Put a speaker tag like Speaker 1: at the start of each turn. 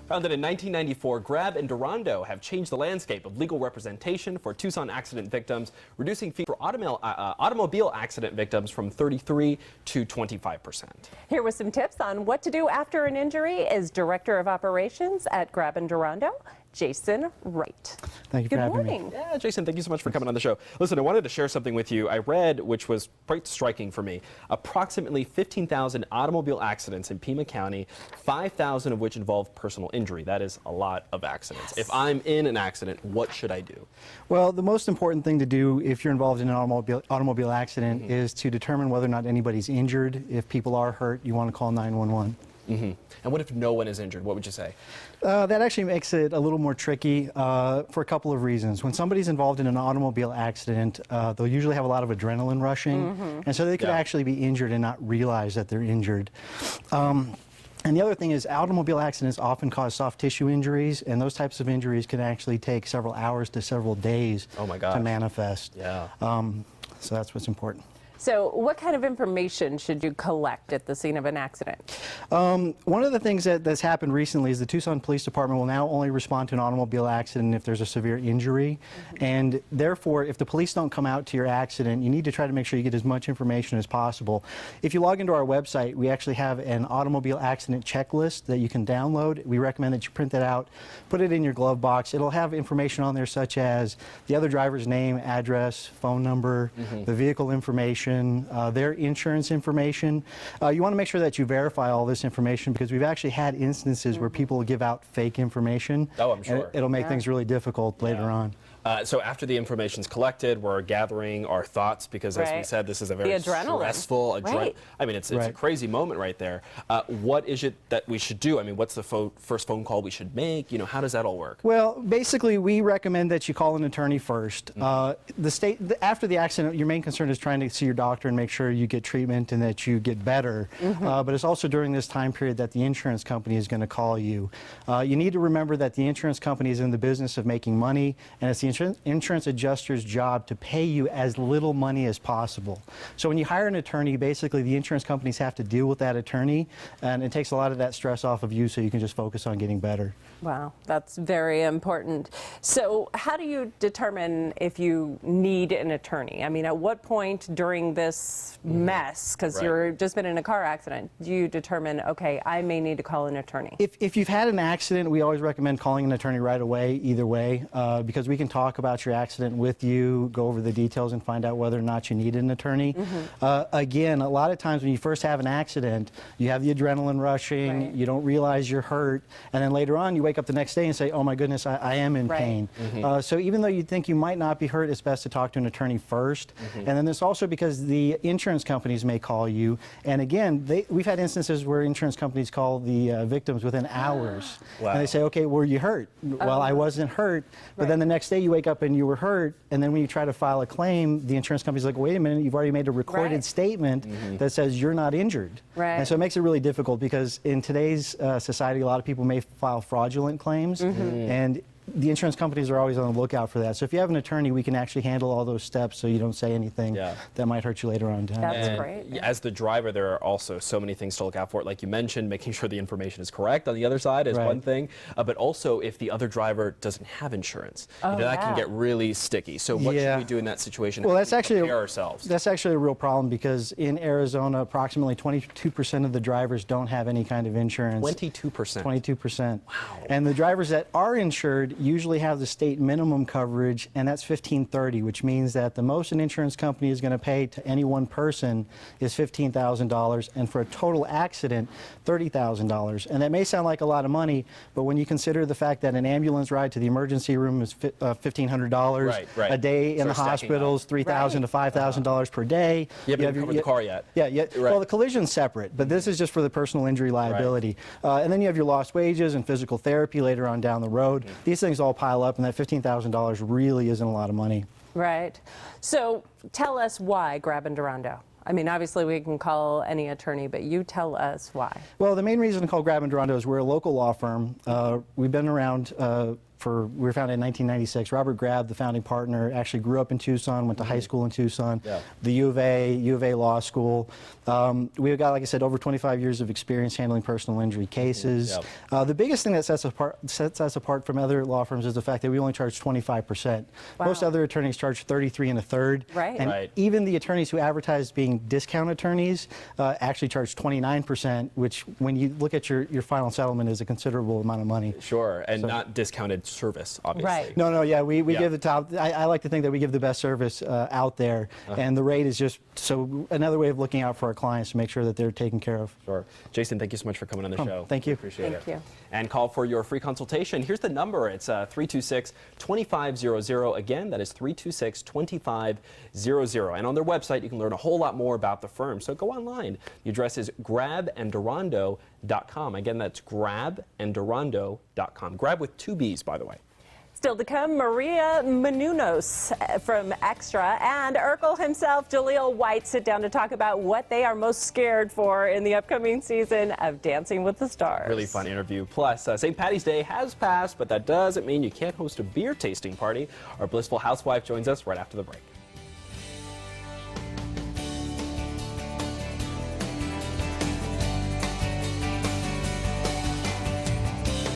Speaker 1: Founded in 1994, Grabb and Durando have changed the landscape of legal representation for Tucson accident victims, reducing fees for automobile accident victims from 33 to 25%.
Speaker 2: Here with some tips on what to do after an injury is Director of Operations at Grabb and Durando, Jason Wright.
Speaker 3: Thank you for having me.
Speaker 2: Good morning.
Speaker 1: Yeah, Jason, thank you so much for coming on the show. Listen, I wanted to share something with you. I read, which was quite striking for me, approximately 15,000 automobile accidents in Pima County, 5,000 of which involve personal injury. That is a lot of accidents. Yes. If I'm in an accident, what should I do?
Speaker 3: Well, the most important thing to do if you're involved in an automobile accident is to determine whether or not anybody's injured. If people are hurt, you want to call 911.
Speaker 1: And what if no one is injured? What would you say?
Speaker 3: That actually makes it a little more tricky for a couple of reasons. When somebody's involved in an automobile accident, they'll usually have a lot of adrenaline rushing, and so they could actually be injured and not realize that they're injured. And the other thing is automobile accidents often cause soft tissue injuries, and those types of injuries can actually take several hours to several days to manifest.
Speaker 1: Yeah.
Speaker 3: So that's what's important.
Speaker 2: So what kind of information should you collect at the scene of an accident?
Speaker 3: One of the things that's happened recently is the Tucson Police Department will now only respond to an automobile accident if there's a severe injury. And therefore, if the police don't come out to your accident, you need to try to make sure you get as much information as possible. If you log into our website, we actually have an automobile accident checklist that you can download. We recommend that you print that out, put it in your glove box. It'll have information on there such as the other driver's name, address, phone number, the vehicle information, their insurance information. You want to make sure that you verify all this information because we've actually had instances where people give out fake information.
Speaker 1: Oh, I'm sure.
Speaker 3: And it'll make things really difficult later on.
Speaker 1: So after the information's collected, we're gathering our thoughts because, as we said, this is a very stressful, I mean, it's a crazy moment right there. What is it that we should do? I mean, what's the first phone call we should make? You know, how does that all work?
Speaker 3: Well, basically, we recommend that you call an attorney first. After the accident, your main concern is trying to see your doctor and make sure you get treatment and that you get better. But it's also during this time period that the insurance company is going to call you. You need to remember that the insurance company is in the business of making money, and it's the insurance adjuster's job to pay you as little money as possible. So when you hire an attorney, basically the insurance companies have to deal with that attorney, and it takes a lot of that stress off of you so you can just focus on getting better.
Speaker 2: Wow, that's very important. So how do you determine if you need an attorney? I mean, at what point during this mess, because you've just been in a car accident, do you determine, okay, I may need to call an attorney?
Speaker 3: If you've had an accident, we always recommend calling an attorney right away, either way, because we can talk about your accident with you, go over the details, and find out whether or not you need an attorney. Again, a lot of times when you first have an accident, you have the adrenaline rushing, you don't realize you're hurt, and then later on you wake up the next day and say, oh my goodness, I am in pain. So even though you think you might not be hurt, it's best to talk to an attorney first. And then it's also because the insurance companies may call you, and again, we've had instances where insurance companies call the victims within hours. And they say, okay, were you hurt? Well, I wasn't hurt, but then the next day you wake up and you were hurt, and then when you try to file a claim, the insurance company's like, wait a minute, you've already made a recorded statement that says you're not injured. And so it makes it really difficult because in today's society, a lot of people may file fraudulent claims, and the insurance companies are always on the lookout for that. So if you have an attorney, we can actually handle all those steps so you don't say anything that might hurt you later on.
Speaker 2: That's great.
Speaker 1: As the driver, there are also so many things to look out for. Like you mentioned, making sure the information is correct on the other side is one thing. But also, if the other driver doesn't have insurance, you know, that can get really sticky. So what should we do in that situation?
Speaker 3: Well, that's actually
Speaker 1: that's
Speaker 3: actually a real problem because in Arizona, approximately 22% of the drivers don't have any kind of insurance.
Speaker 1: 22%.
Speaker 3: 22%. Wow. And the drivers that are insured usually have the state minimum coverage, and that's $1530, which means that the most an insurance company is going to pay to any one person is $15,000, and for a total accident, $30,000. And that may sound like a lot of money, but when you consider the fact that an ambulance ride to the emergency room is $1,500 a day in the hospitals, $3,000 to $5,000 per day.
Speaker 1: You haven't covered the car yet.
Speaker 3: Well, the collision's separate, but this is just for the personal injury liability. And then you have your lost wages and physical therapy later on down the road. These things all pile up, and that $15,000 really isn't a lot of money.
Speaker 2: Right. So tell us why Grabb and Durando. I mean, obviously we can call any attorney, but you tell us why.
Speaker 3: Well, the main reason to call Grabb and Durando is we're a local law firm. We've been around we were founded in 1996. Robert Grabb, the founding partner, actually grew up in Tucson, went to high school in Tucson, the U of A Law School. We've got, like I said, over 25 years of experience handling personal injury cases. The biggest thing that sets us apart from other law firms is the fact that we only charge 25%.
Speaker 2: Wow.
Speaker 3: Most other attorneys charge 33 1/3.
Speaker 2: Right.
Speaker 3: And even the attorneys who advertise being discount attorneys actually charge 29%, which when you look at your final settlement is a considerable amount of money.
Speaker 1: Sure, and not discounted service, obviously.
Speaker 2: Right.
Speaker 3: No, yeah, we give the top. I like to think that we give the best service out there, and the rate is just another way of looking out for our clients to make sure that they're taken care of.
Speaker 1: Sure. Jason, thank you so much for coming on the show.
Speaker 3: Thank you.
Speaker 1: Appreciate it.
Speaker 2: Thank you.
Speaker 1: And call for your free consultation. Here's the number. It's 326-2500. Again, that is 326-2500. And on their website, you can learn a whole lot more about the firm. So go online. The address is grabbanddurando.com. Again, that's grabbanddurando.com. Grab with 2 B's, by the way.
Speaker 2: Still to come, Maria Menounos from Extra and Urkel himself, Jaleel White, sit down to talk about what they are most scared for in the upcoming season of Dancing with the Stars.
Speaker 1: Really fun interview. Plus, St. Patty's Day has passed, but that doesn't mean you can't host a beer tasting party. Our blissful housewife joins us right after the break.